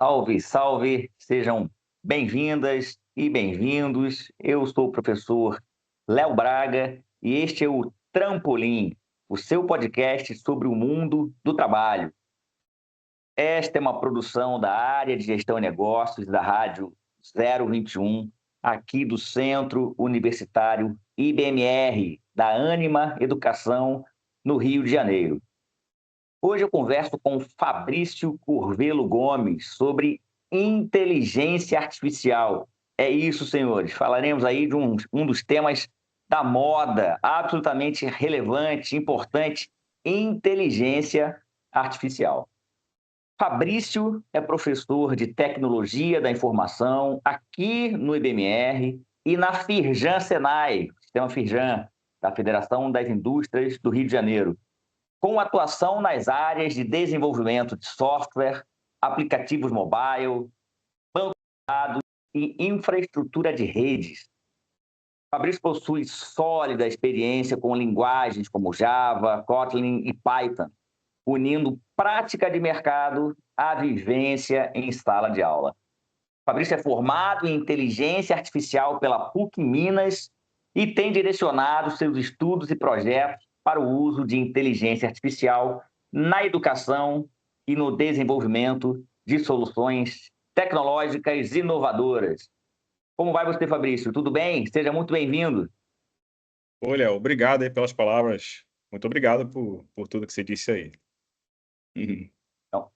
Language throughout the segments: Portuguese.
Salve, salve! Sejam bem-vindas e bem-vindos. Eu sou o professor Léo Braga e este é o Trampolim, o seu podcast sobre o mundo do trabalho. Esta é uma produção da área de gestão e negócios da Rádio 021, aqui do Centro Universitário IBMR, da Ânima Educação, no Rio de Janeiro. Hoje eu converso com Fabrício Curvelo Gomes sobre inteligência artificial. É isso, senhores. Falaremos aí de um dos temas da moda, absolutamente relevante, importante, inteligência artificial. Fabrício é professor de Tecnologia da Informação aqui no IBMR e na Firjan Senai, Sistema Firjan, da Federação das Indústrias do Rio de Janeiro, com atuação nas áreas de desenvolvimento de software, aplicativos mobile, banco de dados e infraestrutura de redes. Fabrício possui sólida experiência com linguagens como Java, Kotlin e Python, unindo prática de mercado à vivência em sala de aula. Fabrício é formado em inteligência artificial pela PUC Minas e tem direcionado seus estudos e projetos para o uso de inteligência artificial na educação e no desenvolvimento de soluções tecnológicas inovadoras. Como vai você, Fabrício? Tudo bem? Seja muito bem-vindo. Olha, obrigado aí pelas palavras. Muito obrigado por tudo que você disse aí. Uhum. Então,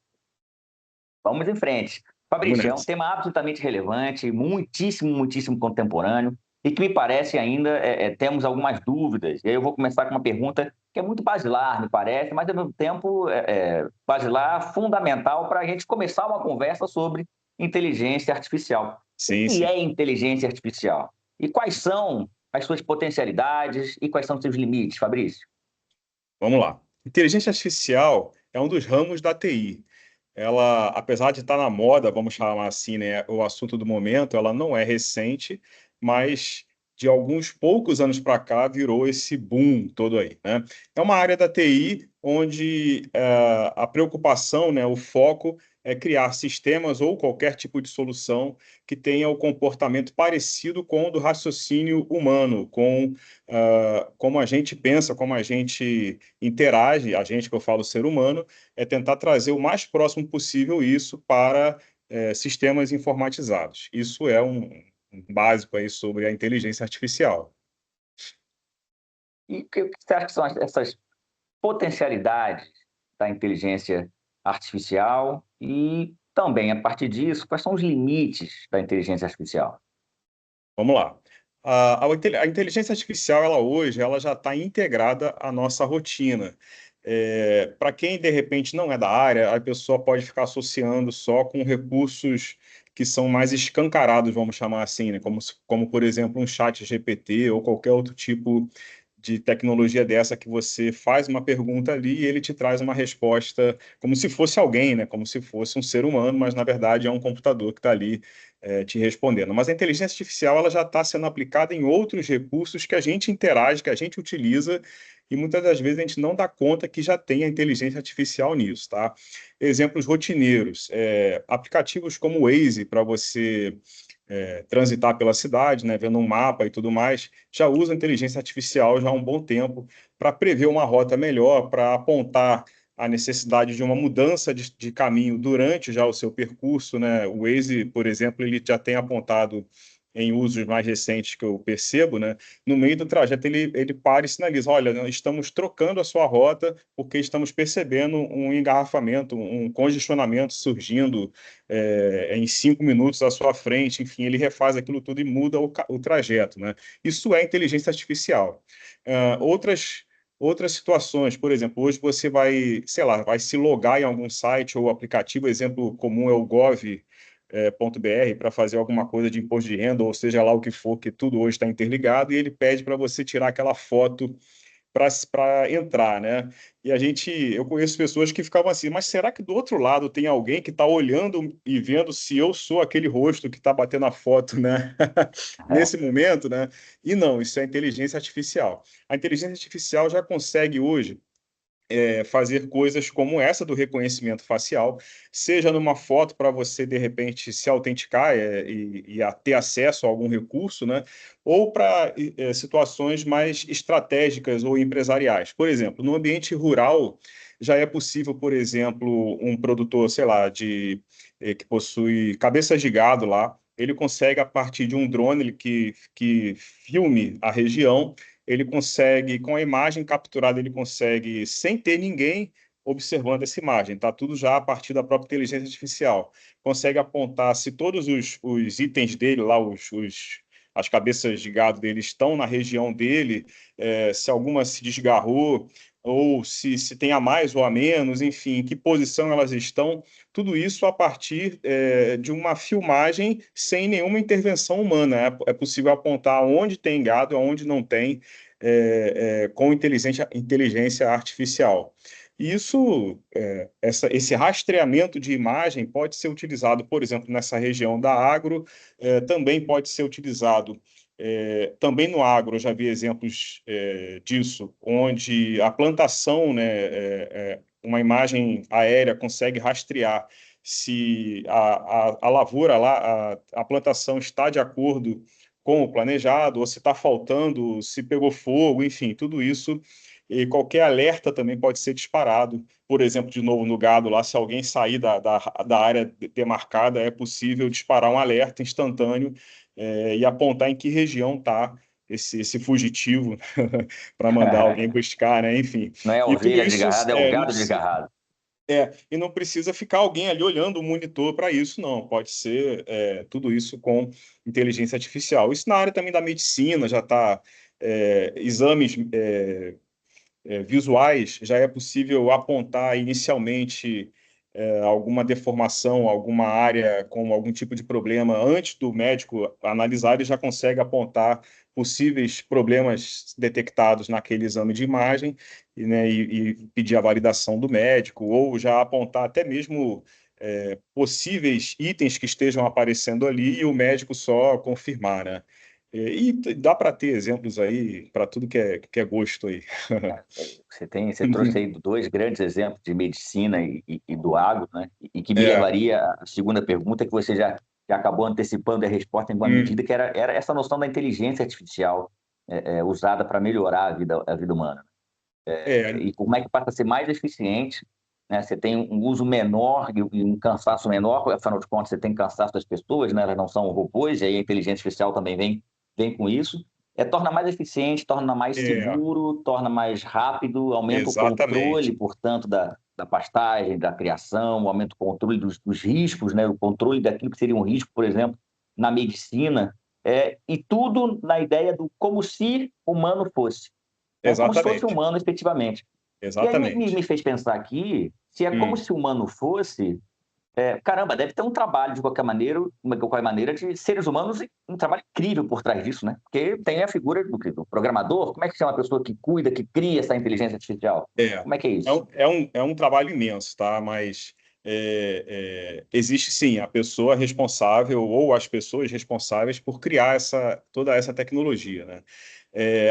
vamos em frente. Vamos Fabrício, é um nessa. tema absolutamente relevante, muitíssimo contemporâneo, e que me parece ainda temos algumas dúvidas. E aí eu vou começar com uma pergunta que é muito basilar, me parece, mas ao mesmo tempo basilar, fundamental para a gente começar uma conversa sobre inteligência artificial. O Sim, que sim. é inteligência artificial? E quais são as suas potencialidades e quais são os seus limites, Fabrício? Vamos lá. Inteligência artificial é um dos ramos da TI. Ela, apesar de estar na moda, vamos chamar assim, né, o assunto do momento, ela não é recente, mas de alguns poucos anos para cá virou esse boom todo aí, né? É uma área da TI onde a preocupação, né, o foco é criar sistemas ou qualquer tipo de solução que tenha o comportamento parecido com o do raciocínio humano, com como a gente pensa, como a gente interage, a gente que eu falo ser humano, é tentar trazer o mais próximo possível isso para sistemas informatizados. Isso é um básico aí sobre a inteligência artificial. E o que você acha que são essas potencialidades da inteligência artificial e também, a partir disso, quais são os limites da inteligência artificial? Vamos lá. A inteligência artificial, ela hoje, ela já está integrada à nossa rotina. Para quem, de repente, não é da área, a pessoa pode ficar associando só com recursos que são mais escancarados, vamos chamar assim, né? Como, por exemplo, um chat GPT ou qualquer outro tipo de tecnologia dessa que você faz uma pergunta ali e ele te traz uma resposta como se fosse alguém, né? Como se fosse um ser humano, mas na verdade é um computador que está ali te respondendo. Mas a inteligência artificial ela já está sendo aplicada em outros recursos que a gente interage, que a gente utiliza e muitas das vezes a gente não dá conta que já tem a inteligência artificial nisso, tá? Exemplos rotineiros, aplicativos como o Waze para você transitar pela cidade, né, vendo um mapa e tudo mais, já usa inteligência artificial já há um bom tempo para prever uma rota melhor, para apontar a necessidade de uma mudança de caminho durante já o seu percurso, né? O Waze, por exemplo, ele já tem apontado em usos mais recentes que eu percebo, né? No meio do trajeto ele para e sinaliza, olha, nós estamos trocando a sua rota porque estamos percebendo um engarrafamento, um congestionamento surgindo em 5 minutos à sua frente, enfim, ele refaz aquilo tudo e muda o trajeto, né? Isso é inteligência artificial. Outras situações, por exemplo, hoje você vai, sei lá, vai se logar em algum site ou aplicativo, exemplo comum é o gov.br para fazer alguma coisa de imposto de renda, ou seja lá o que for, que tudo hoje está interligado, e ele pede para você tirar aquela foto para entrar, né? Eu conheço pessoas que ficavam assim, mas será que do outro lado tem alguém que está olhando e vendo se eu sou aquele rosto que está batendo a foto, né? Nesse momento, né? E não, isso é inteligência artificial. A inteligência artificial já consegue hoje fazer coisas como essa do reconhecimento facial, seja numa foto para você, de repente, se autenticar ter acesso a algum recurso, né? Ou para situações mais estratégicas ou empresariais. Por exemplo, no ambiente rural, já é possível, por exemplo, um produtor, sei lá, que possui cabeças de gado lá, ele consegue, a partir de um drone que filme a região, ele consegue, com a imagem capturada, ele consegue, sem ter ninguém observando essa imagem, tá tudo já a partir da própria inteligência artificial. Consegue apontar se todos os itens dele lá, as cabeças de gado dele estão na região dele, se alguma se desgarrou, ou se tem a mais ou a menos, enfim, em que posição elas estão, tudo isso a partir de uma filmagem sem nenhuma intervenção humana. É possível apontar onde tem gado, onde não tem, com inteligência artificial. Isso, esse rastreamento de imagem pode ser utilizado, por exemplo, nessa região da agro, também pode ser utilizado também no agro. Eu já vi exemplos disso, onde a plantação, né, uma imagem aérea consegue rastrear se a lavoura lá, a plantação está de acordo com o planejado, ou se está faltando, se pegou fogo, enfim, tudo isso. E qualquer alerta também pode ser disparado. Por exemplo, de novo no gado lá, se alguém sair da área demarcada, é possível disparar um alerta instantâneo e apontar em que região está esse fugitivo para mandar alguém buscar, né? Enfim. Não é a E tudo ovelha isso desgarrada, é o não gado precisa, desgarrado. e não precisa ficar alguém ali olhando o monitor para isso, não. Pode ser tudo isso com inteligência artificial. Isso na área também da medicina já está. Exames visuais, já é possível apontar inicialmente alguma deformação, alguma área com algum tipo de problema antes do médico analisar, ele já consegue apontar possíveis problemas detectados naquele exame de imagem né, e pedir a validação do médico, ou já apontar até mesmo possíveis itens que estejam aparecendo ali e o médico só confirmar, né? E dá para ter exemplos aí para tudo que é gosto aí. Você trouxe aí dois grandes exemplos de medicina e do agro, né? E que me É. levaria à segunda pergunta, que você já acabou antecipando a resposta em boa medida, Hum, que era essa noção da inteligência artificial usada para melhorar a vida humana. é, E como é que passa a ser mais eficiente, né? Você tem um uso menor e um cansaço menor, afinal de contas, você tem cansaço das pessoas, né? Elas não são robôs, e aí a inteligência artificial também vem com isso. Torna mais eficiente, torna mais é, seguro, torna mais rápido, aumenta o controle, exatamente. portanto, da pastagem, da criação, aumenta o controle dos riscos, né? O controle daquilo que seria um risco, por exemplo, na medicina, e tudo na ideia do como se humano fosse, né? Como se fosse Exatamente. humano efetivamente. E aí me Exatamente. fez pensar aqui, se é como Hum. se humano fosse, caramba, deve ter um trabalho de qualquer maneira, de seres humanos, e um trabalho incrível por trás disso, né? Porque tem a figura do programador, como é que chama a pessoa que cuida, que cria essa inteligência artificial? É, Como é que é isso? é um trabalho imenso, tá? Mas existe sim a pessoa responsável ou as pessoas responsáveis por criar toda essa tecnologia, né?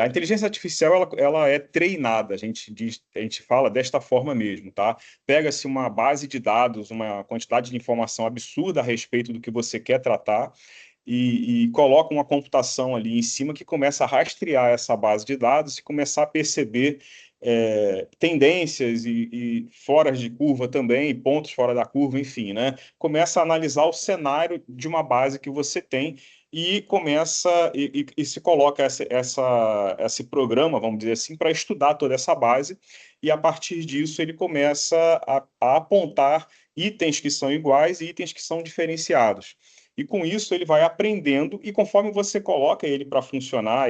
A inteligência artificial ela é treinada, a gente fala desta forma mesmo, tá? Pega-se uma base de dados, uma quantidade de informação absurda a respeito do que você quer tratar. E coloca uma computação ali em cima que começa a rastrear essa base de dados e começar a perceber tendências e foras de curva também, e pontos fora da curva, enfim, né? Começa a analisar o cenário de uma base que você tem e começa e se coloca esse programa, vamos dizer assim, para estudar toda essa base e a partir disso ele começa a apontar itens que são iguais e itens que são diferenciados. E com isso ele vai aprendendo, e conforme você coloca ele para funcionar,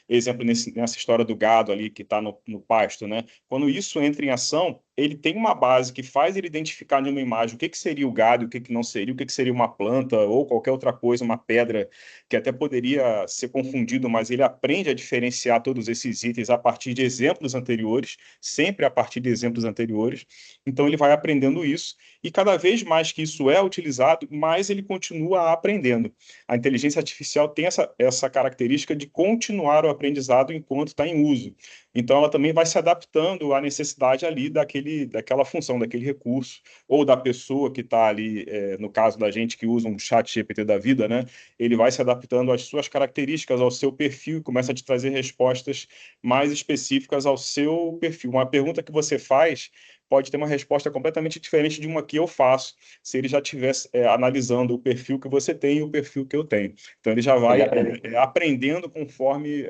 exemplo, nessa história do gado ali que está no pasto, né? Quando isso entra em ação, ele tem uma base que faz ele identificar numa imagem o que seria o gado, o que não seria, o que seria uma planta ou qualquer outra coisa, uma pedra que até poderia ser confundido, mas ele aprende a diferenciar todos esses itens a partir de exemplos anteriores, sempre a partir de exemplos anteriores. Então ele vai aprendendo isso, e cada vez mais que isso é utilizado, mais ele continua aprendendo. A inteligência artificial tem essa característica de continuar o aprendizado enquanto está em uso. Então, ela também vai se adaptando à necessidade ali daquela função, daquele recurso, ou da pessoa que está ali, no caso da gente que usa um chat GPT da vida, né? Ele vai se adaptando às suas características, ao seu perfil, e começa a te trazer respostas mais específicas ao seu perfil. Uma pergunta que você faz pode ter uma resposta completamente diferente de uma que eu faço, se ele já estivesse analisando o perfil que você tem e o perfil que eu tenho. Então, ele já Ele vai aprende. aprendendo conforme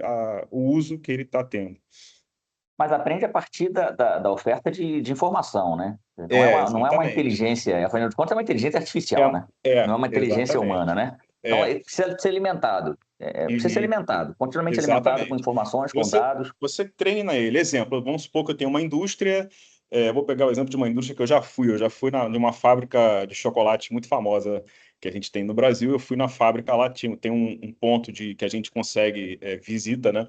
o uso que ele está tendo. Mas aprende a partir da oferta de informação, né? Não é uma Exatamente. inteligência, afinal de contas, é uma inteligência artificial, né? Não é uma inteligência humana, Exatamente. né? Então, É, ele precisa ser alimentado. Precisa ser uhum, alimentado, continuamente alimentado com exatamente. informações, com Você, dados. você treina ele. Exemplo, vamos supor que eu tenho uma indústria, vou pegar o exemplo de uma indústria que eu já fui de uma fábrica de chocolate muito famosa que a gente tem no Brasil. Eu fui na fábrica lá, tem um ponto que a gente consegue visita, né?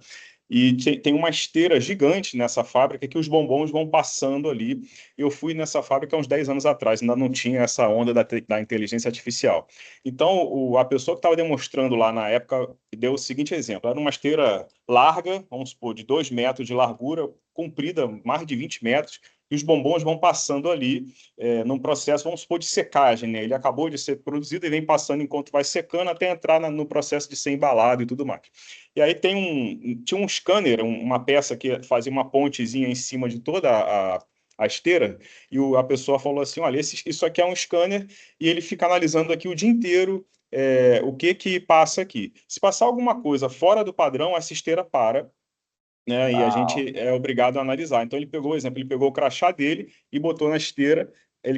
E tem uma esteira gigante nessa fábrica que os bombons vão passando ali. Eu fui nessa fábrica há uns 10 anos atrás, ainda não tinha essa onda da inteligência artificial. Então, a pessoa que estava demonstrando lá na época deu o seguinte exemplo: era uma esteira larga, vamos supor, de 2 metros de largura, comprida mais de 20 metros, e os bombons vão passando ali num processo, vamos supor, de secagem, né? Ele acabou de ser produzido e vem passando enquanto vai secando até entrar no processo de ser embalado e tudo mais. E aí tinha um scanner, uma peça que fazia uma pontezinha em cima de toda a esteira, e a pessoa falou assim: olha, isso aqui é um scanner, e ele fica analisando aqui o dia inteiro o que que passa aqui. Se passar alguma coisa fora do padrão, essa esteira para, né? E a Uau, gente é obrigado a analisar. Então ele pegou, por exemplo, ele pegou o crachá dele e botou na esteira.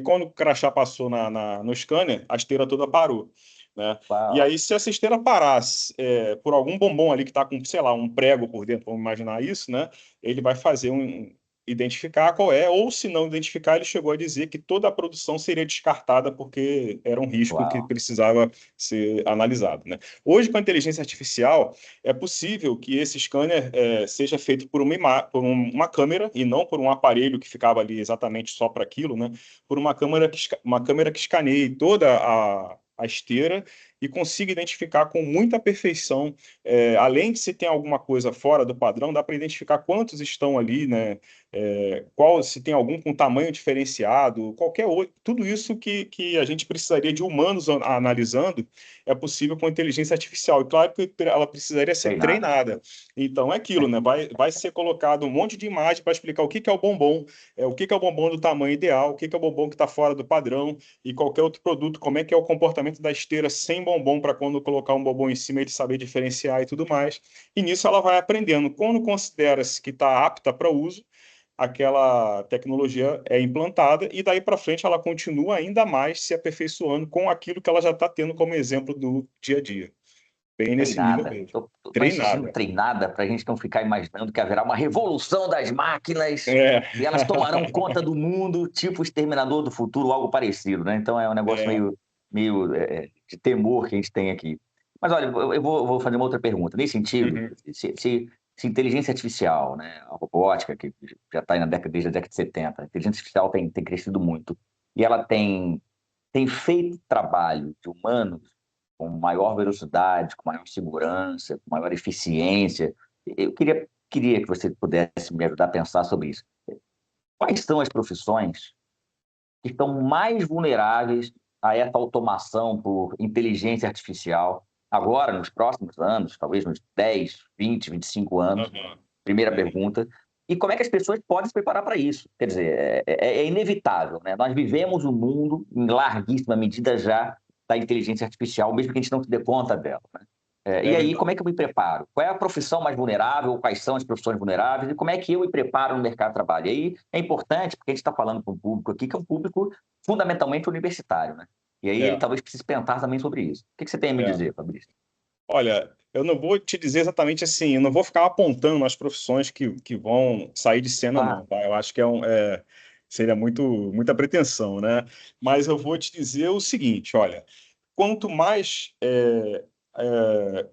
Quando o crachá passou no scanner, a esteira toda parou, né? E uau. aí, se essa esteira parasse por algum bombom ali que está com, sei lá, um prego por dentro, vamos imaginar isso, né? Ele vai fazer identificar qual é, ou se não identificar, ele chegou a dizer que toda a produção seria descartada porque era um risco que Uau. precisava ser analisado, né? Hoje, com a inteligência artificial, é possível que esse scanner seja feito por uma câmera e não por um aparelho que ficava ali exatamente só para aquilo, né? Por uma câmera que escaneie toda a esteira e consiga identificar com muita perfeição, além de se tem alguma coisa fora do padrão, dá para identificar quantos estão ali, né? Se tem algum com tamanho diferenciado, qualquer outro, tudo isso que a gente precisaria de humanos analisando, é possível com inteligência artificial. E claro que ela precisaria ser Treinada. treinada. Então é aquilo, né? Vai ser colocado um monte de imagem para explicar o que é o bombom, o que é o bombom do tamanho ideal, o que é o bombom que está fora do padrão e qualquer outro produto, como é que é o comportamento da esteira sem bombom para quando colocar um bombom em cima ele saber diferenciar e tudo mais. E nisso ela vai aprendendo. Quando considera-se que está apta para uso, aquela tecnologia é implantada e daí para frente ela continua ainda mais se aperfeiçoando com aquilo que ela já está tendo como exemplo do dia a dia. Bem nesse nível Treinada. mesmo. Estou insistindo Treinada. treinada para a gente não ficar imaginando que haverá uma revolução das máquinas É, e elas tomarão conta do mundo, tipo o Exterminador do Futuro, algo parecido, né? Então é um negócio é. meio de temor que a gente tem aqui. Mas olha, eu vou fazer uma outra pergunta. Nesse sentido, Uhum, se inteligência artificial, né, a robótica, que já está desde a década de 70, a inteligência artificial tem crescido muito e ela tem feito trabalho de humanos com maior velocidade, com maior segurança, com maior eficiência. Eu queria que você pudesse me ajudar a pensar sobre isso. Quais são as profissões que estão mais vulneráveis a essa automação por inteligência artificial agora, nos próximos anos, talvez nos 10, 20, 25 anos? uhum, Primeira uhum. pergunta. E como é que as pessoas podem se preparar para isso? Quer dizer, é inevitável, né? Nós vivemos um mundo, em larguíssima medida já, da inteligência artificial, mesmo que a gente não se dê conta dela, né? E É aí, verdade. como é que eu me preparo? Qual é a profissão mais vulnerável? Quais são as profissões vulneráveis? E como é que eu me preparo no mercado de trabalho? E aí é importante, porque a gente está falando para um público aqui que é um público fundamentalmente universitário, né? E aí ele É, talvez precise pensar também sobre isso. O que você tem a me é. dizer, Fabrício? Olha, eu não vou te dizer exatamente assim, eu não vou ficar apontando as profissões que vão sair de cena, Ah, não, tá? Eu acho que seria muita pretensão, né? Mas eu vou te dizer o seguinte, olha, quanto mais,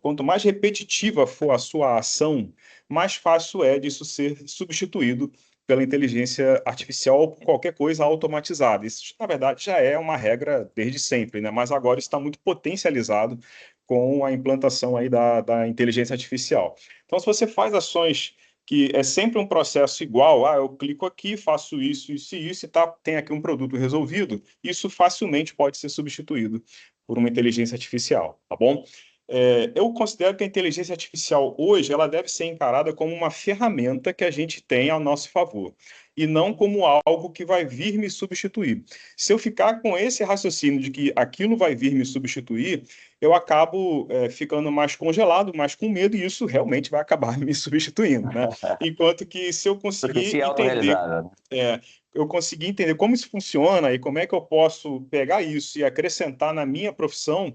quanto mais repetitiva for a sua ação, mais fácil é disso ser substituído pela inteligência artificial ou por qualquer coisa automatizada. Isso, na verdade, já é uma regra desde sempre, né? Mas agora está muito potencializado com a implantação aí da inteligência artificial. Então, se você faz ações que é sempre um processo igual. Eu clico aqui, faço isso e isso, e tá, tem aqui um produto resolvido. Isso facilmente pode ser substituído por uma inteligência artificial, tá bom? Eu considero que a inteligência artificial hoje ela deve ser encarada como uma ferramenta que a gente tem a nosso favor e não como algo que vai vir me substituir. Se eu ficar com esse raciocínio de que aquilo vai vir me substituir, eu acabo ficando mais congelado, mais com medo, e isso realmente vai acabar me substituindo, né? Enquanto que se eu Porque conseguir se entender, autorrealizável, né? é, eu conseguir entender como isso funciona e como é que eu posso pegar isso e acrescentar na minha profissão,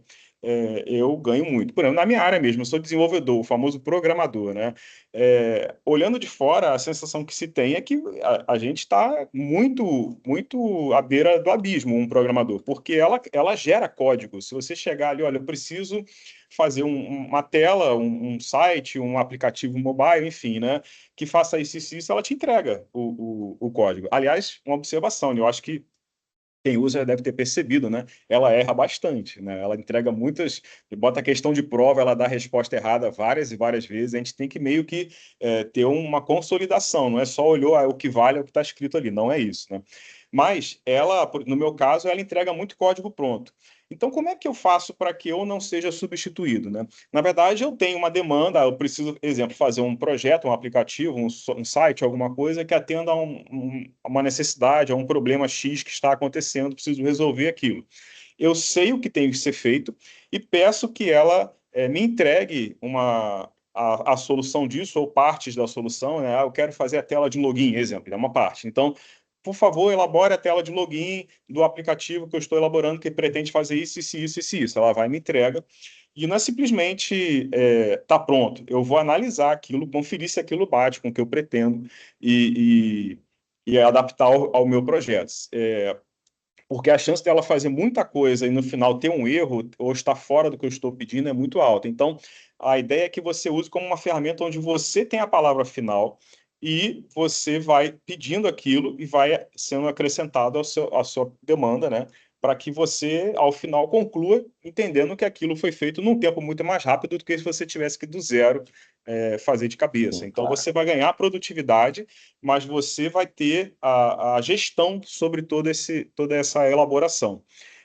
eu ganho muito. Por exemplo, na minha área mesmo, eu sou desenvolvedor, o famoso programador, né? Olhando de fora, a sensação que se tem é que a gente está muito, muito à beira do abismo, um programador, porque ela gera código. Se você chegar ali, olha, eu preciso fazer uma tela, um site, um aplicativo mobile, enfim, né? Que faça isso, ela te entrega o código. Aliás, uma observação, né? Eu acho que quem usa já deve ter percebido, né? Ela erra bastante, né? Ela entrega muitas, bota a questão de prova, ela dá a resposta errada várias e várias vezes. A gente tem que meio que ter uma consolidação, não é só olhou o que vale é o que está escrito ali, não é isso, né? Mas ela, no meu caso, ela entrega muito código pronto. Então, como é que eu faço para que eu não seja substituído, né? Na verdade, eu tenho uma demanda, eu preciso, exemplo, fazer um projeto, um aplicativo, um site, alguma coisa que atenda a uma necessidade, a um problema X que está acontecendo, preciso resolver aquilo. Eu sei o que tem que ser feito e peço que ela me entregue a solução disso ou partes da solução, né? Eu quero fazer a tela de login, exemplo, é uma parte. Então, por favor, elabore a tela de login do aplicativo que eu estou elaborando, que pretende fazer isso. Ela vai e me entrega. E não é simplesmente tá pronto. Eu vou analisar aquilo, conferir se aquilo bate com o que eu pretendo e adaptar ao meu projeto. Porque a chance dela fazer muita coisa e no final ter um erro ou estar fora do que eu estou pedindo é muito alta. Então, a ideia é que você use como uma ferramenta onde você tem a palavra final e você vai pedindo aquilo e vai sendo acrescentado à sua demanda, né? Para que você, ao final, conclua entendendo que aquilo foi feito num tempo muito mais rápido do que se você tivesse que do zero fazer de cabeça. Sim, Então, claro. você vai ganhar produtividade, mas você vai ter a gestão sobre toda essa elaboração.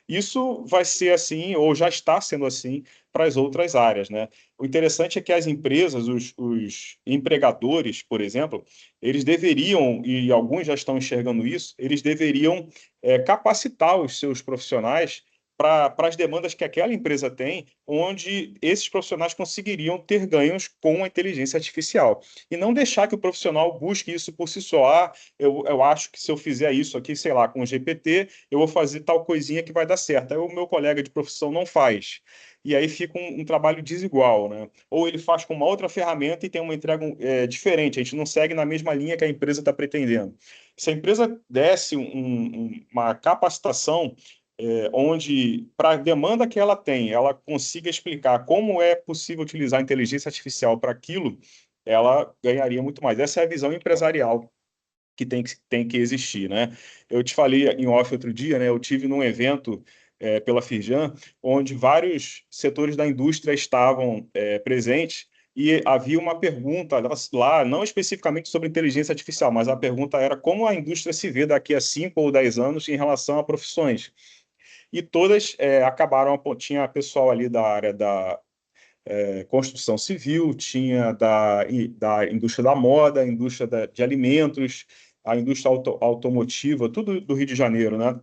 Isso vai ser assim, ou já está sendo assim, para as outras áreas, né? O interessante é que as empresas, os empregadores, por exemplo, eles deveriam, e alguns já estão enxergando isso, eles deveriam capacitar os seus profissionais para as demandas que aquela empresa tem, onde esses profissionais conseguiriam ter ganhos com a inteligência artificial. E não deixar que o profissional busque isso por si só. Eu acho que se eu fizer isso aqui, sei lá, com o GPT, eu vou fazer tal coisinha que vai dar certo. Aí o meu colega de profissão não faz. E aí fica um trabalho desigual, né? Ou ele faz com uma outra ferramenta e tem uma entrega diferente. A gente não segue na mesma linha que a empresa está pretendendo. Se a empresa desse uma capacitação onde, para a demanda que ela tem, ela consiga explicar como é possível utilizar a inteligência artificial para aquilo, ela ganharia muito mais. Essa é a visão empresarial que tem que existir, né? Eu te falei em off outro dia, né? Eu tive num evento pela Firjan, onde vários setores da indústria estavam presentes e havia uma pergunta lá, não especificamente sobre inteligência artificial, mas a pergunta era como a indústria se vê daqui a 5 ou 10 anos em relação a profissões. E todas acabaram, tinha pessoal ali da área da construção civil, tinha da indústria da moda, a indústria de alimentos, a indústria automotiva, tudo do Rio de Janeiro, né?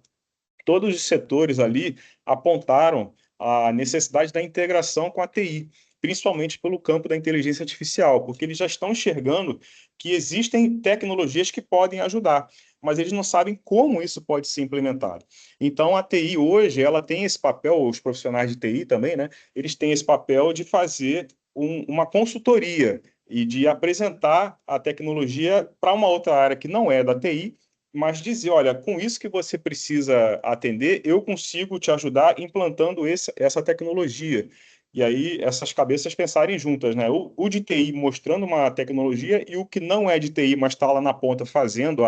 Todos os setores ali apontaram a necessidade da integração com a TI, principalmente pelo campo da inteligência artificial, porque eles já estão enxergando que existem tecnologias que podem ajudar, mas eles não sabem como isso pode ser implementado. Então, a TI hoje, ela tem esse papel, os profissionais de TI também, né? Eles têm esse papel de fazer uma consultoria e de apresentar a tecnologia para uma outra área que não é da TI, mas dizer, olha, com isso que você precisa atender, eu consigo te ajudar implantando essa tecnologia. E aí essas cabeças pensarem juntas, né? O de TI mostrando uma tecnologia e o que não é de TI, mas está lá na ponta fazendo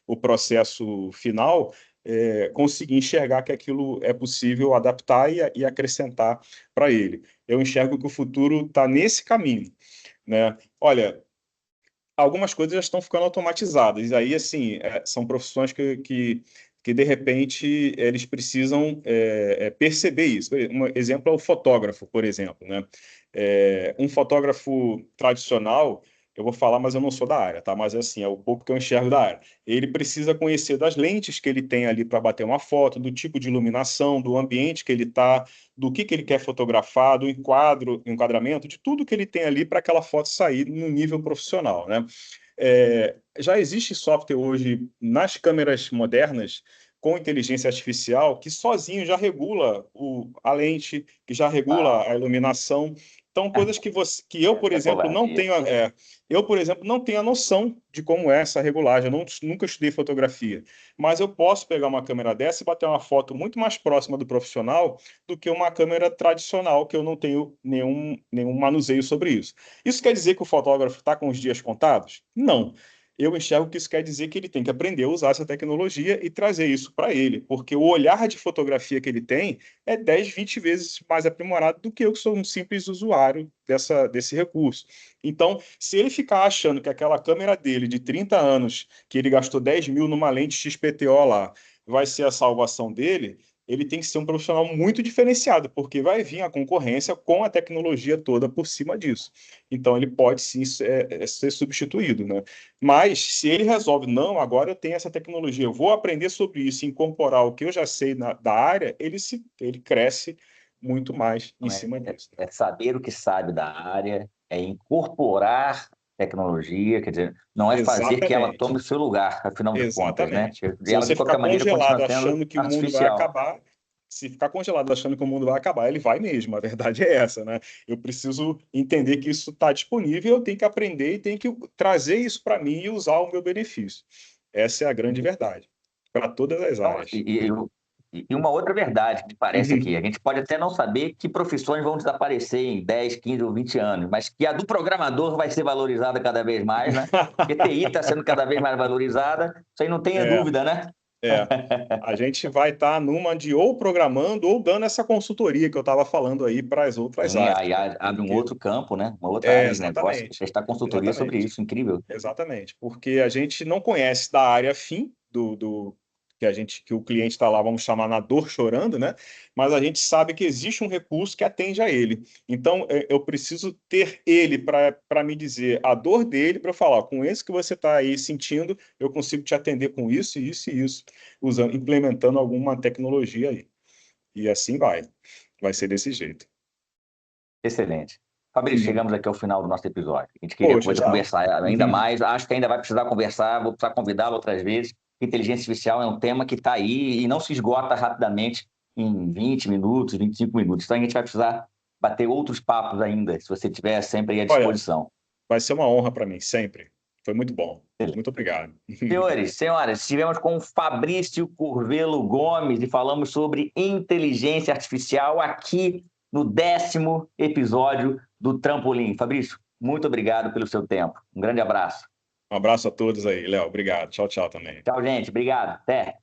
o processo final, conseguir enxergar que aquilo é possível adaptar e acrescentar para ele. Eu enxergo que o futuro está nesse caminho, né? Olha, algumas coisas já estão ficando automatizadas. E aí, assim, são profissões que, de repente, eles precisam perceber isso. Um exemplo é o fotógrafo, por exemplo, né? Um fotógrafo tradicional, eu vou falar, mas eu não sou da área, tá? Mas, assim, é o pouco que eu enxergo da área. Ele precisa conhecer das lentes que ele tem ali para bater uma foto, do tipo de iluminação, do ambiente que ele está, do que ele quer fotografar, do enquadramento, de tudo que ele tem ali para aquela foto sair no nível profissional, né? Já existe software hoje nas câmeras modernas com inteligência artificial que sozinho já regula a lente, que já regula Uau, a iluminação. Então, coisas que eu, por essa é exemplo, não covardia. tenho, não tenho a noção de como é essa regulagem. Eu nunca estudei fotografia, mas eu posso pegar uma câmera dessa e bater uma foto muito mais próxima do profissional do que uma câmera tradicional, que eu não tenho nenhum manuseio sobre isso. Isso quer dizer que o fotógrafo está com os dias contados? Não. Eu enxergo que isso quer dizer que ele tem que aprender a usar essa tecnologia e trazer isso para ele, porque o olhar de fotografia que ele tem é 10, 20 vezes mais aprimorado do que eu, que sou um simples usuário desse recurso. Então, se ele ficar achando que aquela câmera dele de 30 anos, que ele gastou 10 mil numa lente XPTO lá, vai ser a salvação dele, ele tem que ser um profissional muito diferenciado, porque vai vir a concorrência com a tecnologia toda por cima disso. Então, ele pode sim ser substituído, né? Mas, se ele resolve, não, agora eu tenho essa tecnologia, eu vou aprender sobre isso, incorporar o que eu já sei da área, ele cresce muito mais em Então, cima disso. é saber o que sabe da área, é incorporar tecnologia, quer dizer, não é fazer que ela tome Exatamente. o seu lugar, afinal de contas, né? Exatamente. E Se ela, você de ficar qualquer maneira, continua congelado sendo achando que o mundo vai artificial. acabar, se ficar congelado achando que o mundo vai acabar, ele vai mesmo. A verdade é essa, né? Eu preciso entender que isso está disponível, eu tenho que aprender e tenho que trazer isso para mim e usar ao meu benefício. Essa é a grande verdade, para todas as Então, áreas. e uma outra verdade que parece aqui, a gente pode até não saber que profissões vão desaparecer em 10, 15 ou 20 anos, mas que a do programador vai ser valorizada cada vez mais, né? Porque TI está sendo cada vez mais valorizada, isso aí não tenha É, dúvida, né? é. A gente vai estar numa de ou programando ou dando essa consultoria que eu estava falando aí para as outras Sim, áreas, aí né? abre um Porque outro campo, né? Uma outra área de negócio, exatamente, prestar consultoria sobre exatamente. isso, incrível. Exatamente, porque a gente não conhece da área fim do que o cliente está lá, vamos chamar na dor chorando, né? Mas a gente sabe que existe um recurso que atende a ele. Então, eu preciso ter ele para me dizer a dor dele, para eu falar, ó, com isso que você está aí sentindo, eu consigo te atender com isso, isso e isso, implementando alguma tecnologia aí. E assim vai ser desse jeito. Excelente. Fabrício, chegamos aqui ao final do nosso episódio. A gente queria Poxa, coisa já. conversar ainda mais. Acho que ainda vai precisar conversar, vou precisar convidá-lo outras vezes. Inteligência artificial é um tema que está aí e não se esgota rapidamente em 20 minutos, 25 minutos. Então a gente vai precisar bater outros papos ainda, se você tiver sempre aí à Olha, disposição. vai ser uma honra para mim, sempre. Foi muito bom. Muito obrigado. Senhores, senhoras, estivemos com o Fabrício Curvelo Gomes e falamos sobre inteligência artificial aqui no 10º episódio do Trampolim. Fabrício, muito obrigado pelo seu tempo. Um grande abraço. Um abraço a todos aí, Léo. Obrigado. Tchau, tchau também. Tchau, gente. Obrigado. Até.